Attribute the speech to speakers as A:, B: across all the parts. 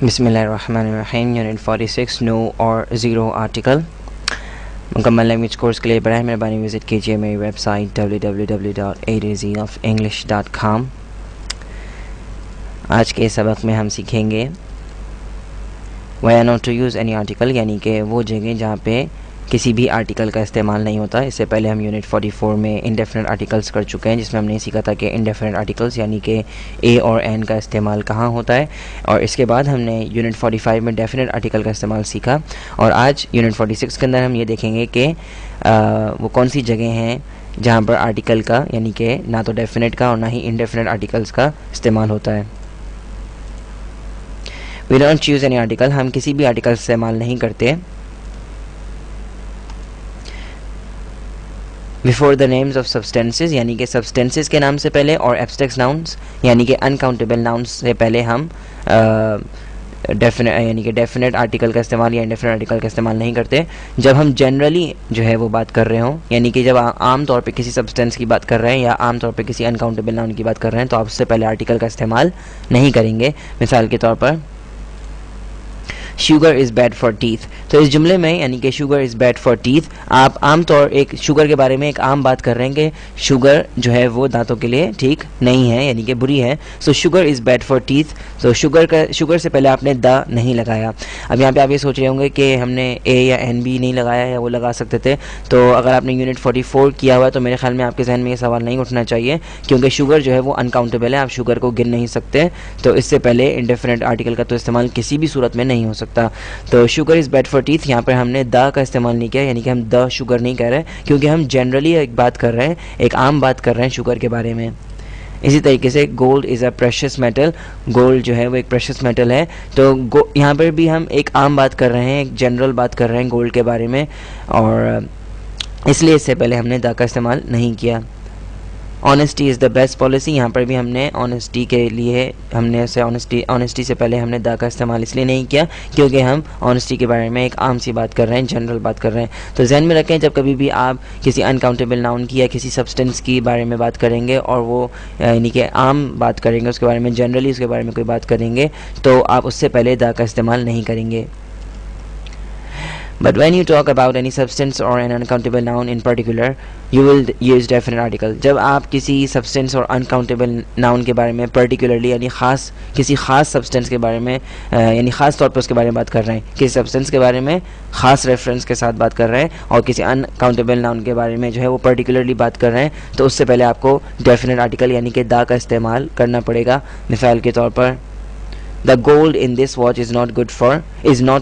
A: बिस्मिल्लाहिर्रहमानिर्रहीम। Unit 46 no और zero article. मुकम्मल लैंग्वेज कोर्स के लिए बराए मेहरबानी विज़िट कीजिए मेरी वेबसाइट www.aezenglish.com। आज के सबक में हम सीखेंगे where not to use any article, यानी कि वो जगह जहाँ पे किसी भी आर्टिकल का इस्तेमाल नहीं होता। इससे पहले हम यूनिट 44 में इंडेफिनिट आर्टिकल्स कर चुके हैं, जिसमें हमने सीखा था कि इंडेफिनिट आर्टिकल्स यानी कि ए और एन का इस्तेमाल कहाँ होता है। और इसके बाद हमने यूनिट 45 में डेफिनिट आर्टिकल का इस्तेमाल सीखा। और आज यूनिट 46 के अंदर हम ये देखेंगे कि वो कौन सी जगह हैं जहाँ पर आर्टिकल का यानी कि ना तो डेफिनिट का और ना ही इंडेफिनिट आर्टिकल्स का इस्तेमाल होता है। We don't choose any article, हम किसी भी आर्टिकल इस्तेमाल नहीं करते before the names of substances, यानी कि सब्सटेंसेस के नाम से पहले, और एब्स्ट्रैक्ट नाउन्स यानी कि अनकाउंटेबल नाउन्स से पहले हम डेफिनेट यानी कि डेफिनेट आर्टिकल का इस्तेमाल या इंडेफिनेट आर्टिकल का इस्तेमाल नहीं करते। जब हम जनरली जो है वो बात कर रहे हों, यानी कि जब आम तौर पे किसी सब्सटेंस की बात कर रहे हैं या आम तौर पे किसी अनकाउंटेबल नाउन की बात कर रहे हैं, तो आप उससे पहले आर्टिकल का इस्तेमाल नहीं करेंगे। मिसाल के तौर पर sugar is bad for teeth, तो इस जुमले में यानी कि sugar is bad for teeth आप आम तौर एक शुगर के बारे में एक आम बात कर रहे हैं कि शुगर जो है वो दांतों के लिए ठीक नहीं है यानी कि बुरी है। सो sugar is bad for teeth, तो शुगर से पहले आपने द नहीं लगाया। अब यहाँ पे आप ये सोच रहे होंगे कि हमने ए या एन बी नहीं लगाया या वो लगा सकते थे। तो अगर आपने यूनिट 44 किया हुआ है तो मेरे ख्याल में आपके जहन में ये सवाल नहीं उठना चाहिए, क्योंकि शुगर जो है वो अनकाउंटेबल है, आप शुगर को गिन नहीं सकते। तो इससे पहले इंडेफिनिट आर्टिकल का तो इस्तेमाल किसी भी सूरत में नहीं हो सकता। तो sugar is bad for teeth, यहाँ पर हमने द का इस्तेमाल नहीं किया, यानी कि हम द शुगर नहीं कह रहे, क्योंकि हम जनरली एक बात कर रहे हैं, एक आम बात कर रहे हैं शुगर के बारे में। इसी तरीके से gold is a precious metal, gold जो है वो एक प्रेशियस मेटल है। तो यहाँ पर भी हम एक आम बात कर रहे हैं, एक जनरल बात कर रहे हैं गोल्ड के बारे में, और इसलिए इससे पहले हमने द का इस्तेमाल नहीं किया। Honesty is the best policy, यहाँ पर भी हमने ऑनेस्टी के लिए हमने से ऑनेस्टी से पहले हमने द का इस्तेमाल इसलिए नहीं किया क्योंकि हम ऑनेस्टी के बारे में एक आम सी बात कर रहे हैं, जनरल बात कर रहे हैं। तो जहन में रखें, जब कभी भी आप किसी अनकाउंटेबल नाउन की या किसी सब्सटेंस की बारे में बात करेंगे और वो यानी कि आम बात करेंगे उसके बारे में, जनरली उसके बारे में कोई बात करेंगे, तो आप उससे पहले द का इस्तेमाल नहीं करेंगे। But when you talk about any substance or an uncountable noun in particular, you will use definite article. जब आप किसी substance और uncountable noun के बारे में particularly यानी ख़ास किसी ख़ास substance के बारे में यानी ख़ास तौर पर उसके बारे में बात कर रहे हैं, किसी substance के बारे में ख़ास reference के साथ बात कर रहे हैं, और किसी uncountable noun के बारे में जो है वो particularly बात कर रहे हैं, तो उससे पहले आपको definite article यानी कि दा का इस्तेमाल करना पड़ेगा। मिसाल के तौर पर The gold in this watch is not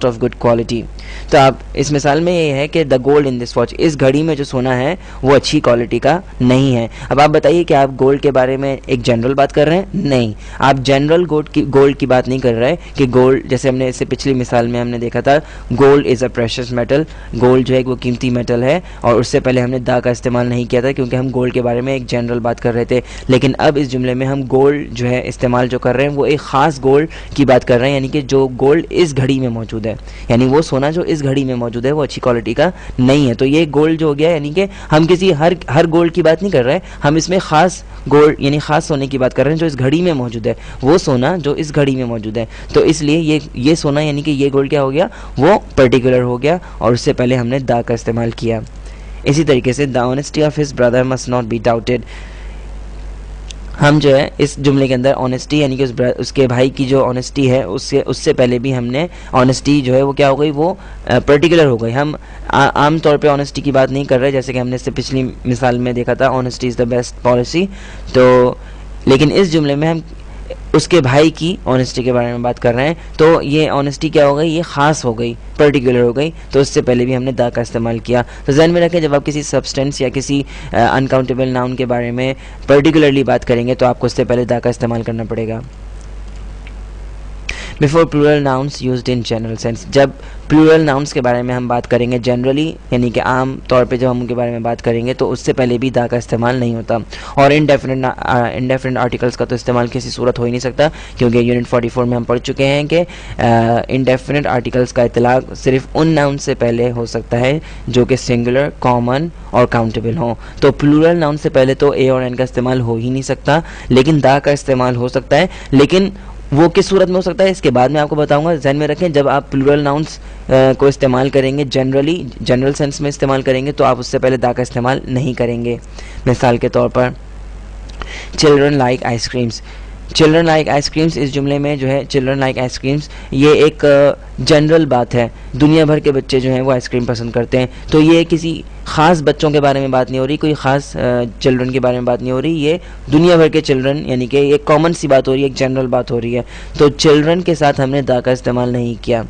A: of good quality. तो आप इस मिसाल में ये है कि the gold in this watch, इस घड़ी में जो सोना है वो अच्छी क्वालिटी का नहीं है। अब आप बताइए कि आप गोल्ड के बारे में एक जनरल बात कर रहे हैं? नहीं, आप जनरल गोल्ड की बात नहीं कर रहे कि गोल्ड, जैसे हमने इससे पिछली मिसाल में हमने देखा था gold is a precious metal, gold जो है वो कीमती मेटल है, और उससे पहले हमने द का इस्तेमाल नहीं किया था क्योंकि हम गोल्ड के बारे में एक जनरल बात कर रहे थे। लेकिन अब इस जुमले में हम गोल्ड जो है इस्तेमाल जो कर रहे हैं वो एक ख़ास गोल्ड की बात कर रहे हैं, यानी कि जो गोल्ड इस घड़ी में मौजूद है, यानी वो सोना जो इस घड़ी में मौजूद है वो अच्छी क्वालिटी का नहीं है। तो ये गोल्ड जो हो गया, यानी कि हम किसी हर गोल्ड की बात नहीं कर रहे, हम इसमें खास गोल्ड यानी खास सोने की बात कर रहे हैं जो इस घड़ी में मौजूद है, वो सोना जो इस घड़ी में मौजूद है। तो इसलिए ये सोना यानी कि ये गोल्ड क्या हो गया, वो पर्टिकुलर हो गया, और उससे पहले हमने द का इस्तेमाल किया। इसी तरीके से the honesty of his brother must not be doubted, हम जो है इस जुमले के अंदर ऑनेस्टी यानी कि उसके भाई की जो ऑनेस्टी है उससे पहले भी हमने ऑनेस्टी जो है वो क्या हो गई, वो पर्टिकुलर हो गई। हम आम तौर पे ऑनेस्टी की बात नहीं कर रहे, जैसे कि हमने इससे पिछली मिसाल में देखा था honesty is the best policy. तो लेकिन इस जुमले में हम उसके भाई की ऑनेस्टी के बारे में बात कर रहे हैं, तो ये ऑनेस्टी क्या हो गई, ये ख़ास हो गई, पर्टिकुलर हो गई। तो उससे पहले भी हमने द का इस्तेमाल किया। तो ज़हन में रखें, जब आप किसी सब्सटेंस या किसी अनकाउंटेबल नाउन के बारे में पर्टिकुलरली बात करेंगे तो आपको उससे पहले द का इस्तेमाल करना पड़ेगा। Before plural nouns used in general sense, जब प्लूरल नाउन्स के बारे में हम बात करेंगे जनरली यानी कि आम तौर पे जब हम उनके बारे में बात करेंगे तो उससे पहले भी दा का इस्तेमाल नहीं होता। और इंडेफिनिट आर्टिकल्स का तो इस्तेमाल किसी सूरत हो ही नहीं सकता, क्योंकि यूनिट 44 में हम पढ़ चुके हैं कि इंडेफिनिट आर्टिकल्स का इतलाक सिर्फ उन नाउन से पहले हो सकता है जो कि सिंगुलर, कॉमन और काउंटेबल हों। तो प्लूरल नाउन से पहले तो ए और एन का इस्तेमाल हो ही नहीं सकता, लेकिन दा का इस्तेमाल हो सकता है। लेकिन वो किस सूरत में हो सकता है इसके बाद मैं आपको बताऊंगा। ध्यान में रखें, जब आप प्लूरल नाउन्स को इस्तेमाल करेंगे, जनरल सेंस में इस्तेमाल करेंगे, तो आप उससे पहले दा का इस्तेमाल नहीं करेंगे। मिसाल के तौर पर children like ice creams, children like ice creams, इस जुमले में जो है चिल्ड्रन लाइक आइसक्रीम्स ये एक जनरल बात है, दुनिया भर के बच्चे जो हैं वो आइसक्रीम पसंद करते हैं। तो ये किसी ख़ास बच्चों के बारे में बात नहीं हो रही, कोई ख़ास चिल्ड्रन के बारे में बात नहीं हो रही, ये दुनिया भर के चिल्ड्रन, यानी कि एक कॉमन सी बात हो रही है, एक जनरल बात हो रही है। तो चिल्ड्रन के साथ हमने दा का इस्तेमाल नहीं किया,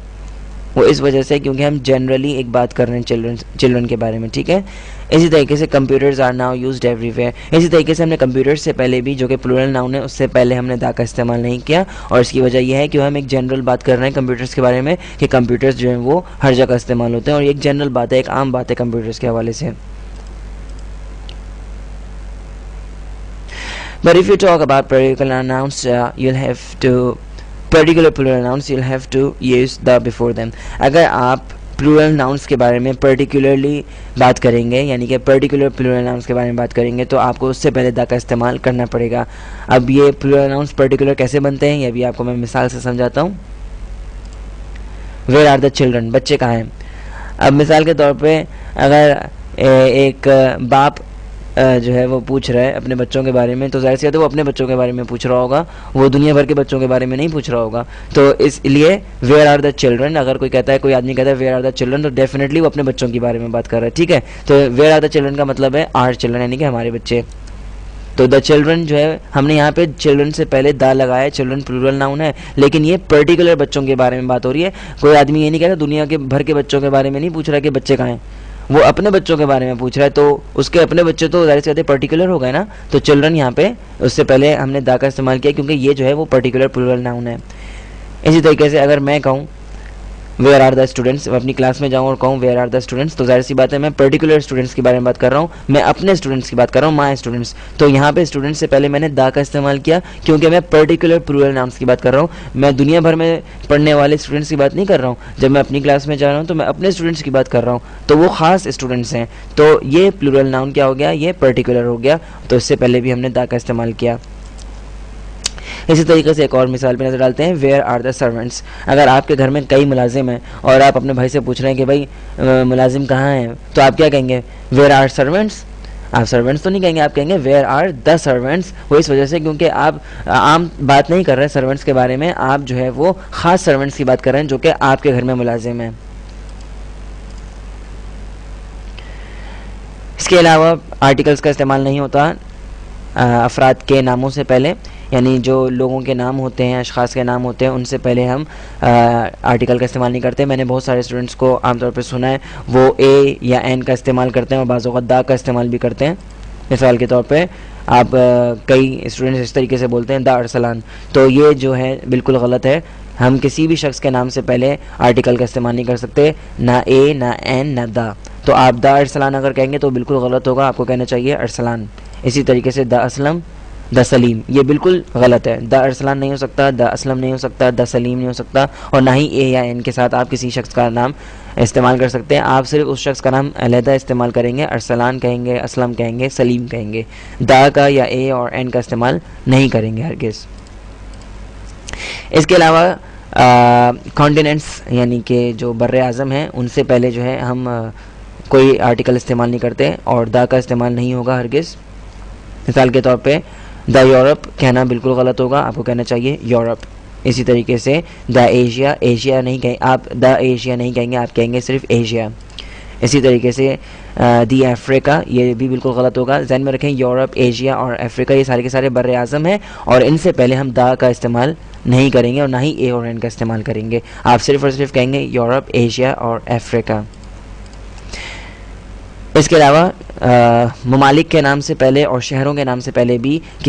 A: वो इस वजह से क्योंकि हम जनरली एक बात कर रहे हैं चिल्ड्रन के बारे में, ठीक है। इसी तरीके से computers are now used everywhere, इसी तरीके से हमने कंप्यूटर्स से पहले भी, जो कि प्लूरल नाउन है, उससे पहले हमने दा का इस्तेमाल नहीं किया, और इसकी वजह यह है कि हम एक जनरल बात कर रहे हैं कंप्यूटर्स के बारे में कि कंप्यूटर्स जो हैं वो हर जगह इस्तेमाल होते हैं, और एक जनरल बात है, एक आम बात है कंप्यूटर्स के हवाले से। But if you talk about particular nouns, you'll have to particular plural nouns, you'll have to use the before them. अगर आप प्लूरल नाउन्स के बारे में पर्टिकुलरली बात करेंगे, यानी कि पर्टिकुलर प्लूरल नाउन्स के बारे में बात करेंगे, तो आपको उससे पहले दा का इस्तेमाल करना पड़ेगा। अब ये प्लूरल नाउन्स पर्टिकुलर कैसे बनते हैं, ये भी आपको मैं मिसाल से समझाता हूँ। वेयर आर द चिल्ड्रन, बच्चे कहाँ हैं। अब मिसाल के तौर पे अगर एक बाप जो है वो पूछ रहा है अपने बच्चों के बारे में, तो जाहिर सी बात है वो अपने बच्चों के बारे में पूछ रहा होगा, वो दुनिया भर के बच्चों के बारे में नहीं पूछ रहा होगा। तो इसलिए वेयर आर द चिल्ड्रन, अगर कोई कहता है, कोई आदमी कहता है वेयर आर द चिल्ड्रन, तो डेफिनेटली वो अपने बच्चों के बारे में बात कर रहा है, ठीक है। तो वेयर आर द चिल्ड्रन का मतलब है आर चिल्ड्रन, यानी कि हमारे बच्चे। तो द चिल्ड्रन जो है, हमने यहाँ पे चिल्ड्रन से पहले दा लगाया है, चिल्ड्रन प्लूरल नाउन है, लेकिन ये पर्टिकुलर बच्चों के बारे में बात हो रही है। कोई आदमी ये नहीं कहता दुनिया के भर के बच्चों के बारे में नहीं पूछ रहा कि बच्चे कहाँ हैं, वो अपने बच्चों के बारे में पूछ रहा है, तो उसके अपने बच्चे तो ज़ाहिर सी बात है पर्टिकुलर हो गए ना। तो चिल्ड्रन यहाँ पे उससे पहले हमने दा का इस्तेमाल किया, क्योंकि ये जो है वो पर्टिकुलर प्लूरल नाउन है। इसी तरीके से अगर मैं कहूँ वेयर आर द स्टूडेंट्स, मैं अपनी क्लास में जाऊँ और कहूँ वेयर आर द स्टूडेंट्स, तो जाहिर सी बात है मैं पर्टिकुलर स्टूडेंट्स के बारे में बात कर रहा हूँ, मैं अपने स्टूडेंट्स की बात कर रहा हूँ, माय स्टूडेंट्स। तो यहाँ पे स्टूडेंट्स से पहले मैंने दा का इस्तेमाल किया, क्योंकि मैं पर्टिकुलर प्लूरल नाउन्स की बात कर रहा हूँ, मैं दुनिया भर में पढ़ने वाले स्टूडेंट्स की बात नहीं कर रहा हूँ। जब मैं अपनी क्लास में जा रहा हूँ तो मैं अपने स्टूडेंट्स की बात कर रहा हूँ, तो वो खास स्टूडेंट्स हैं। तो ये प्लूरल नाउन क्या हो गया, ये पर्टिकुलर हो गया, तो इससे पहले भी हमने दा का इस्तेमाल किया। इसी तरीके से एक और मिसाल पे नज़र डालते हैं, वेयर आर द सर्वेंट्स। अगर आपके घर में कई मुलाजिम हैं और आप अपने भाई से पूछ रहे हैं कि भाई मुलाजिम कहाँ हैं, तो आप क्या कहेंगे, वेयर आर सर्वेंट्स। आप सर्वेंट्स तो नहीं कहेंगे, आप कहेंगे वेयर आर द सर्वेंट्स। वो इस वजह से क्योंकि आप आम बात नहीं कर रहे हैं सर्वेंट्स के बारे में, आप जो है वो ख़ास सर्वेंट्स की बात कर रहे हैं जो कि आपके घर में मुलाजिम हैं। इसके अलावा आर्टिकल्स का इस्तेमाल नहीं होता अफराद के नामों से पहले, यानी जो लोगों के नाम होते हैं, अशख़ास के नाम होते हैं, उनसे पहले हम आर्टिकल का इस्तेमाल नहीं करते। मैंने बहुत सारे स्टूडेंट्स को आमतौर पर सुना है वो ए या एन का इस्तेमाल करते हैं और बाज़ औक़ात दा का इस्तेमाल भी करते हैं। मिसाल के तौर पे आप कई स्टूडेंट्स इस तरीके से बोलते हैं दा अरसलान, तो ये जो है बिल्कुल गलत है। हम किसी भी शख्स के नाम से पहले आर्टिकल का इस्तेमाल नहीं कर सकते, ना ए, ना एन, ना दा। तो आप दा अरसलान अगर कहेंगे तो बिल्कुल गलत होगा, आपको कहना चाहिए अरसलान। इसी तरीके से द असलम, द सलीम, ये बिल्कुल गलत है। द अरसलान नहीं हो सकता, द असलम नहीं हो सकता, द सलीम नहीं हो सकता, और ना ही ए या एन के साथ आप किसी शख्स का नाम इस्तेमाल कर सकते हैं। आप सिर्फ उस शख्स का नाम अलहदा इस्तेमाल करेंगे, अरसलान कहेंगे, असलम कहेंगे, सलीम कहेंगे, दा का या ए और एन का इस्तेमाल नहीं करेंगे हरगिज़। इसके अलावा कॉन्टिनेंट्स यानी कि जो बर्रे आज़म हैं, उनसे पहले जो है हम कोई आर्टिकल इस्तेमाल नहीं करते और दा का इस्तेमाल नहीं होगा हरगिज़। मिसाल के तौर पे द यूरोप कहना बिल्कुल गलत होगा, आपको कहना चाहिए यूरोप। इसी तरीके से द एशिया, एशिया नहीं कहें आप, द एशिया नहीं कहेंगे, आप कहेंगे सिर्फ एशिया। इसी तरीके से दी अफ्रीका, ये भी बिल्कुल गलत होगा। ज़हन में रखें यूरोप, एशिया और अफ्रीका ये सारे के सारे बर्रे आज़म हैं और इनसे पहले हम दा का इस्तेमाल नहीं करेंगे और ना ही ए और एन का इस्तेमाल करेंगे। आप सिर्फ और सिर्फ कहेंगे यूरोप, एशिया और अफ्रीका। इसके अलावा ममालिक के नाम से पहले और शहरों के नाम से पहले भी किसी